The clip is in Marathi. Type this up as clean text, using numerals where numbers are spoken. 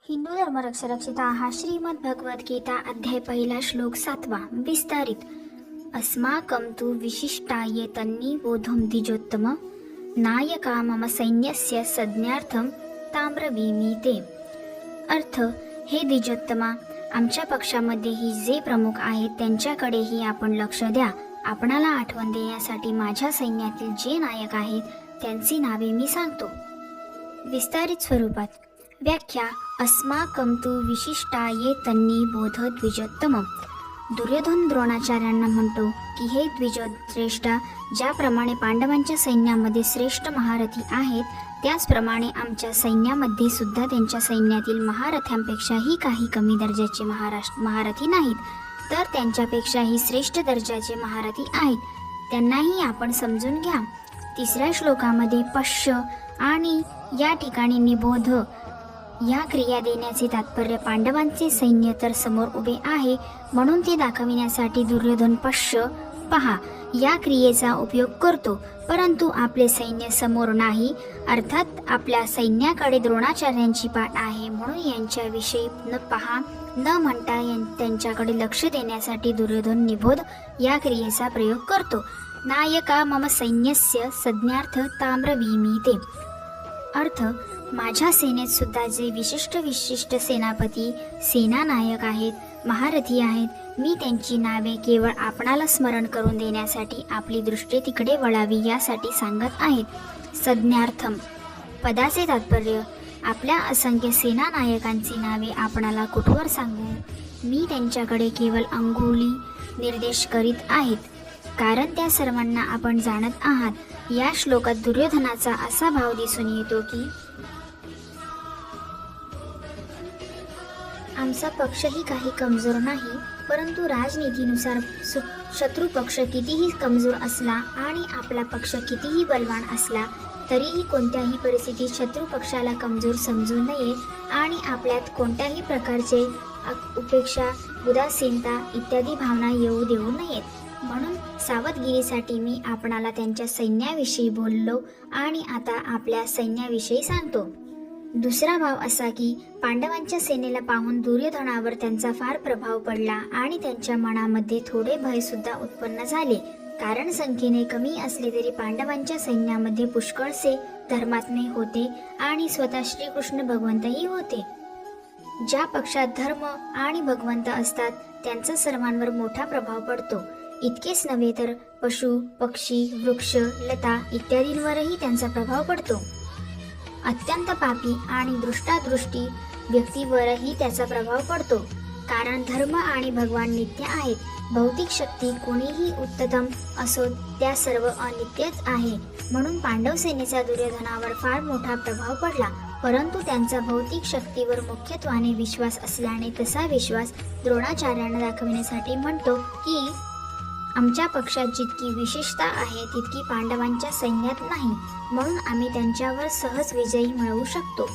हिंदू धर्मरक्षरक्षिता हा श्रीमद भगवद्गीता अध्याय पहिला श्लोक 7 विस्तारित अस्माकं तु विशिष्टाये तन्नी बोधम द्विजोत्तम नायका मम सैन्यस्य संज्ञार्थम ताम्रवीमी ते। अर्थ, हे द्विजोत्तमा, आमच्या पक्षामध्येही जे प्रमुख आहेत त्यांच्याकडेही आपण लक्ष द्या। आपणाला आठवण देण्यासाठी माझ्या सैन्यातील जे नायक आहेत त्यांची नावे मी सांगतो। विस्तारित स्वरूपात व्याख्या अस्माकं तु विशिष्टाये तन्नी बोध द्विजोत्तम। दुर्योधन द्रोणाचार्यांना म्हणतो की हे द्विजोश्रेष्ठा, ज्याप्रमाणे पांडवांच्या सैन्यामध्ये श्रेष्ठ महारथी आहेत त्याचप्रमाणे आमच्या सैन्यामध्ये सुद्धा त्यांच्या सैन्यातील महारथांपेक्षाही काही कमी दर्जाचे महारथी नाहीत, तर त्यांच्यापेक्षाही श्रेष्ठ दर्जाचे महारथी आहेत। त्यांनाही आपण समजून घ्या। तिसऱ्या श्लोकामध्ये पश्य आणि या ठिकाणी निबोध या क्रिया देण्याचे तात्पर्य पांडवांचे सैन्य तर समोर उभे आहे म्हणून ते दाखविण्यासाठी दुर्योधन पश्य पहा या क्रियेचा उपयोग करतो, परंतु आपले सैन्य समोर नाही, अर्थात आपल्या सैन्याकडे द्रोणाचार्यांची पाठ आहे म्हणून यांच्याविषयी न पहा न म्हणता त्यांच्याकडे लक्ष देण्यासाठी दुर्योधन निबोध या क्रियेचा प्रयोग करतो। नायका मम सैन्यस्य संज्ञार्थ ताम्रवीमी ते। अर्थ, माझ्या सेनेत सुद्धा जे विशिष्ट सेनापती सेनानायक आहेत, महारथी आहेत, मी त्यांची नावे केवळ आपणाला स्मरण करून देण्यासाठी आपली दृष्टी तिकडे वळावी यासाठी सांगत आहेत। संज्ञार्थम पदाचे तात्पर्य, आपल्या असंख्य सेनानायकांची नावे आपणाला कुठवर सांगू? मी त्यांच्याकडे केवळ अंगुली निर्देश करीत आहेत, कारण त्या सर्वांना आपण जाणत आहात। या श्लोकात दुर्योधनाचा असा भाव दिसून येतो की आमचा पक्षही काही कमजोर नाही, परंतु राजनीतीनुसार शत्रू पक्ष कितीही कमजोर असला आणि आपला पक्ष कितीही बलवान असला तरीही कोणत्याही परिस्थितीत शत्रू पक्षाला कमजोर समजू नये आणि आपल्यात कोणत्याही प्रकारचे उपेक्षा, उदासीनता इत्यादी भावना येऊ देऊ नयेत। म्हणून सावधगिरीसाठी मी आपणाला त्यांच्या सैन्याविषयी बोललो आणि आता आपल्या सैन्याविषयी सांगतो। दुसरा भाव असा की पांडवांच्या सेनेला पाहून दुर्योधनावर त्यांचा फार प्रभाव पडला आणि त्यांच्या मनामध्ये थोडे भय सुद्धा उत्पन्न झाले, कारण संख्येने कमी असले तरी पांडवांच्या सैन्यामध्ये पुष्कळसे धर्मात्मे होते आणि स्वतः श्रीकृष्ण भगवंतही होते। ज्या पक्षात धर्म आणि भगवंत असतात त्यांचा सर्वांवर मोठा प्रभाव पडतो। इतकेच नव्हे तर पशु पक्षी वृक्ष लता इत्यादींवरही त्यांचा प्रभाव पडतो। अत्यंत पापी आणि दृष्टादृष्टी व्यक्तीवरही त्याचा प्रभाव पडतो, कारण धर्म आणि भगवान नित्य आहेत। भौतिक शक्ती कोणीही उत्तम असो त्या सर्व अनित्यच आहे, म्हणून पांडव सेनेचा दुर्योधनावर फार मोठा प्रभाव पडला, परंतु त्यांचा भौतिक शक्तीवर मुख्यत्वाने विश्वास असल्याने तसा विश्वास द्रोणाचार्यांना दाखविण्यासाठी म्हणतो की आमच्या पक्षात जितकी विशेषता आहे तितकी पांडवांच्या सैन्यात नाही, म्हणून आम्ही त्यांच्यावर सहज विजयी मिळवू शकतो।